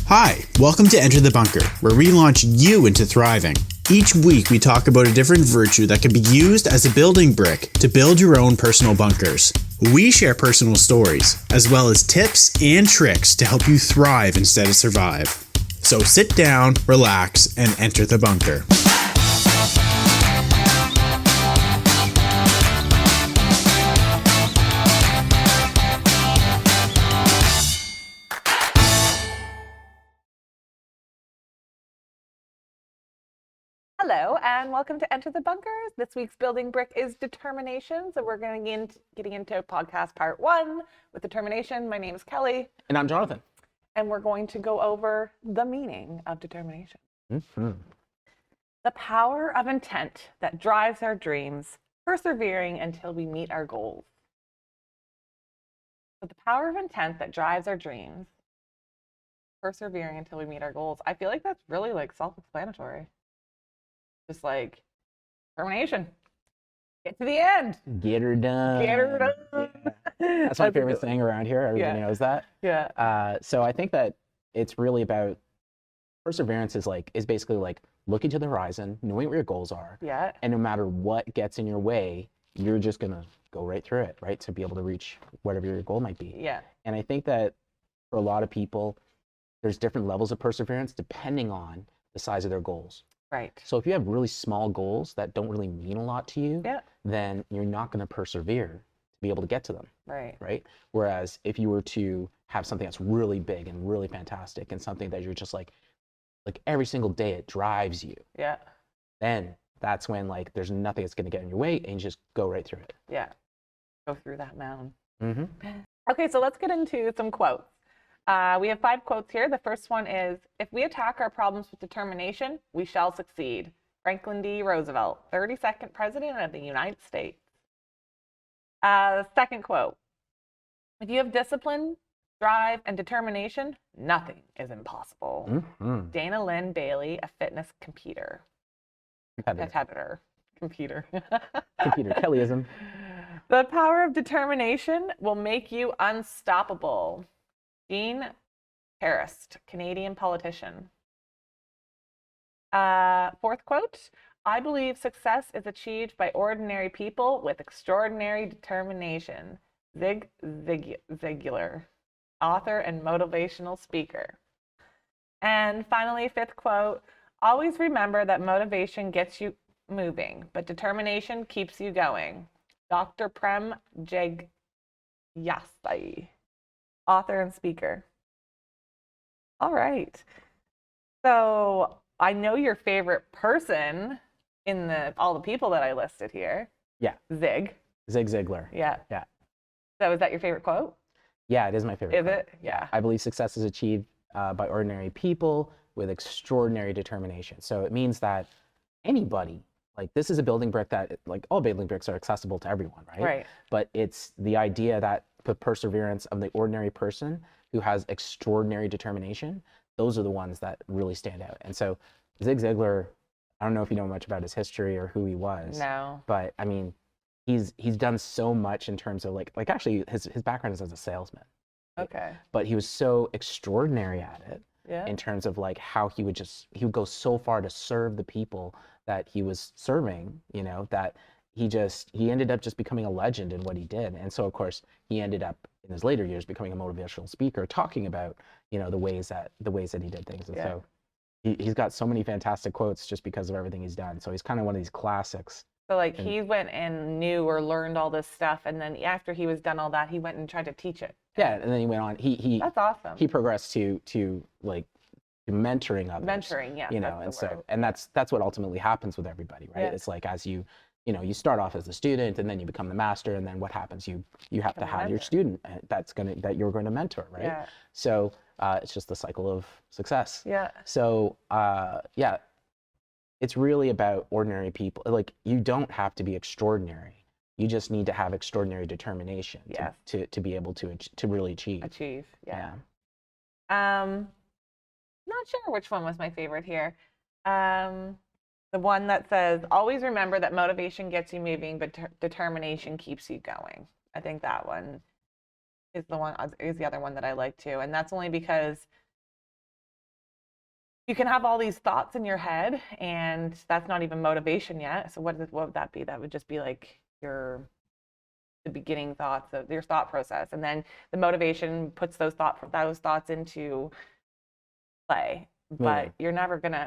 Hi, welcome to Enter the Bunker, where we launch you into thriving. Each week we talk about a different virtue that can be used as a building brick to build your own personal bunkers. We share personal stories, as well as tips and tricks to help you thrive instead of survive. So sit down, relax, and enter the bunker. Hello and welcome to Enter the Bunkers. This week's building brick is determination. So we're getting into podcast part 1 with determination. My name is Kelly. And I'm Jonathan. And we're going to go over the meaning of determination. Mm-hmm. The power of intent that drives our dreams, persevering until we meet our goals. So the power of intent that drives our dreams, persevering until we meet our goals. I feel like that's really self-explanatory. Just determination. Get to the end. Get her done. Get her done. Yeah. That's my favorite saying around here. Everybody knows that. Yeah. So I think that it's really about perseverance is basically looking to the horizon, knowing what your goals are. Yeah. And no matter what gets in your way, you're just going to go right through it, right? To be able to reach whatever your goal might be. Yeah. And I think that for a lot of people, there's different levels of perseverance depending on the size of their goals. Right. So if you have really small goals that don't really mean a lot to you, Yeah. then you're not going to persevere to be able to get to them. Right. Right. Whereas if you were to have something that's really big and really fantastic and something that you're just like every single day it drives you. Yeah. Then that's when there's nothing that's going to get in your way and you just go right through it. Yeah. Go through that mountain. Mm-hmm. Okay, so let's get into some quotes. We have 5 quotes here. The first one is, if we attack our problems with determination, we shall succeed. Franklin D. Roosevelt, 32nd President of the United States. Second quote, if you have discipline, drive, and determination, nothing is impossible. Mm-hmm. Dana Lynn Bailey, a fitness competitor. Computer. Kellyism. The power of determination will make you unstoppable. Jean Harrist, Canadian politician. Fourth quote, I believe success is achieved by ordinary people with extraordinary determination. Zig Ziglar, author and motivational speaker. And finally, 5th quote, always remember that motivation gets you moving, but determination keeps you going. Dr. Prem Jagyasai, author and speaker. All right. So I know your favorite person in all the people that I listed here. Yeah. Zig Ziglar. Yeah. Yeah. So is that your favorite quote? Yeah, it is my favorite. Is it? Yeah. I believe success is achieved by ordinary people with extraordinary determination. So it means that anybody, this is a building brick that all building bricks are accessible to everyone, right? Right. But it's the idea that the perseverance of the ordinary person who has extraordinary determination, those are the ones that really stand out. And so Zig Ziglar, I don't know if you know much about his history or who he was. No. But I mean, he's done so much in terms of actually his background is as a salesman. Okay. But he was so extraordinary at it. Yeah. In terms of how he would go so far to serve the people that he was serving, that he ended up just becoming a legend in what he did. And so of course he ended up in his later years becoming a motivational speaker, talking about, the ways that he did things. And so he's got so many fantastic quotes just because of everything he's done. So he's kind of one of these classics. So he went and knew or learned all this stuff, and then after he was done all that, he went and tried to teach it. Yeah, and then he went on. That's awesome. He progressed to mentoring others. Mentoring, yeah. And that's what ultimately happens with everybody, right? Yeah. It's as you start off as a student, and then you become the master, and then what happens? You have to have your student that you're going to mentor, right? Yeah. So it's just the cycle of success. Yeah. So it's really about ordinary people. You don't have to be extraordinary. You just need to have extraordinary determination to be able to really achieve. Yeah. Not sure which one was my favorite here. The one that says, always remember that motivation gets you moving, but determination keeps you going. I think that one is the other one that I like too. And that's only because you can have all these thoughts in your head, and that's not even motivation yet. So what would that be? That would just be like the beginning thoughts of your thought process, and then the motivation puts those thoughts into play. But you're never gonna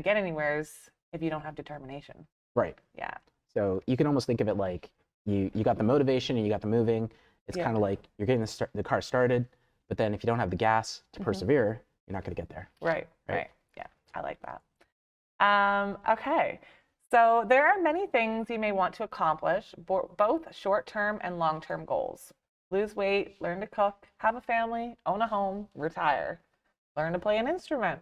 get anywhere if you don't have determination. Right. Yeah. So you can almost think of it like you got the motivation and you got the moving. It's kind of like you're getting the car started, but then if you don't have the gas to persevere, you're not going to get there. Right. Yeah, I like that. Okay. So there are many things you may want to accomplish, both short-term and long-term goals. Lose weight, learn to cook, have a family, own a home, retire, learn to play an instrument.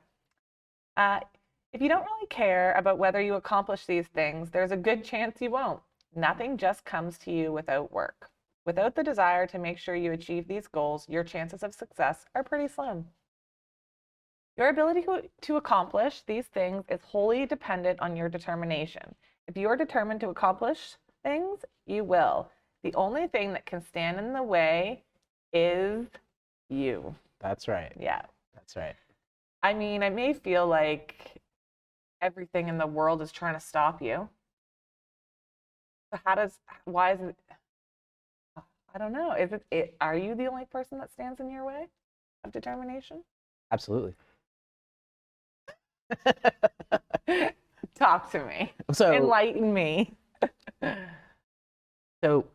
If you don't really care about whether you accomplish these things, there's a good chance you won't. Nothing just comes to you without work. Without the desire to make sure you achieve these goals, your chances of success are pretty slim. Your ability to accomplish these things is wholly dependent on your determination. If you are determined to accomplish things, you will. The only thing that can stand in the way is you. That's right. Yeah. That's right. I mean, it may feel like everything in the world is trying to stop you. Why is it, I don't know. Are you the only person that stands in your way of determination? Absolutely. Talk to me. So enlighten me. So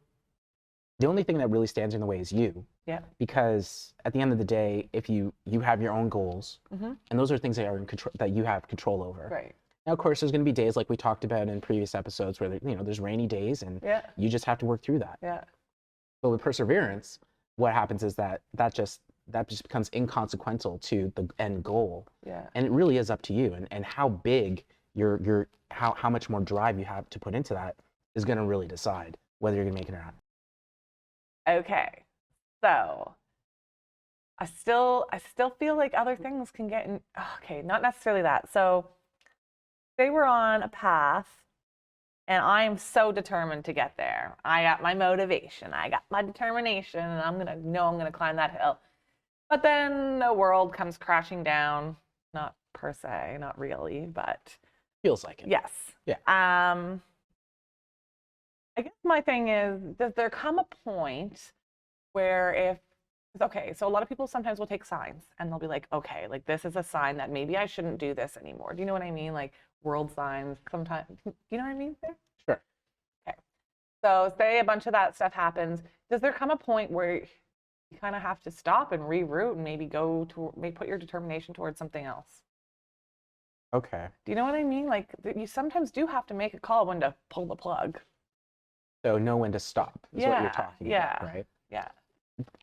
the only thing that really stands in the way is you. Yeah. Because at the end of the day, if you have your own goals, and those are things that are in control, that you have control over. Right. Now, of course, there's going to be days like we talked about in previous episodes where there's rainy days, and you just have to work through that. Yeah. But with perseverance, what happens is that just becomes inconsequential to the end goal. Yeah. And it really is up to you, and how big how much more drive you have to put into that is going to really decide whether you're going to make it or not. Okay. So I still feel like other things can get in. Okay, not necessarily that. So they were on a path, and I am so determined to get there. I got my motivation, I got my determination, and I'm gonna climb that hill. But then the world comes crashing down. Not per se, not really, but feels like it. Yes. Yeah. I guess my thing is, does there come a point where so a lot of people sometimes will take signs and they'll be like, okay, like this is a sign that maybe I shouldn't do this anymore. Do you know what I mean? Like world signs sometimes, do you know what I mean? Sure. Okay. So say a bunch of that stuff happens. Does there come a point where you kind of have to stop and reroute and maybe put your determination towards something else? Okay. Do you know what I mean? Like you sometimes do have to make a call when to pull the plug. So know when to stop is what you're talking about, right? Yeah.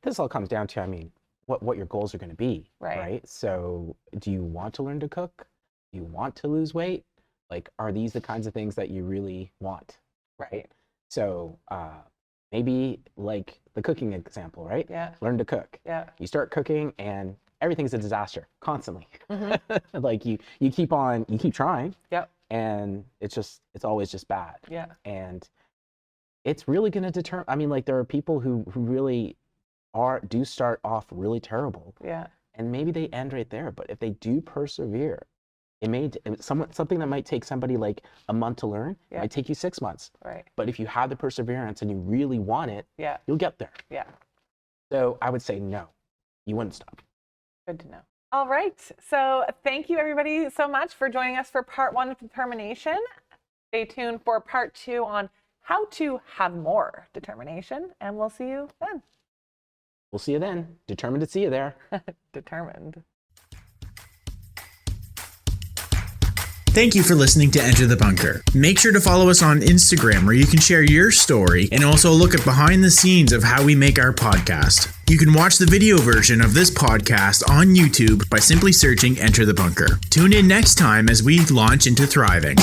This all comes down to, I mean, what your goals are going to be, right? Right? So do you want to learn to cook? Do you want to lose weight? Like, are these the kinds of things that you really want, right? So maybe like the cooking example, right? Yeah. Learn to cook. Yeah. You start cooking and everything's a disaster constantly. Like you keep trying. Yep. And it's always just bad. Yeah. And it's really going to determine, I mean, like there are people who really do start off really terrible. Yeah. And maybe they end right there, but if they do persevere, something that might take somebody like a month to learn, might take you 6 months. Right. But if you have the perseverance and you really want it, you'll get there. Yeah. So I would say no, you wouldn't stop. Good to know. All right. So thank you everybody so much for joining us for part 1 of determination. Stay tuned for part 2 on how to have more determination, and we'll see you then. We'll see you then. Determined to see you there. Determined. Thank you for listening to Enter the Bunker. Make sure to follow us on Instagram where you can share your story and also look at behind the scenes of how we make our podcast. You can watch the video version of this podcast on YouTube by simply searching Enter the Bunker. Tune in next time as we launch into thriving.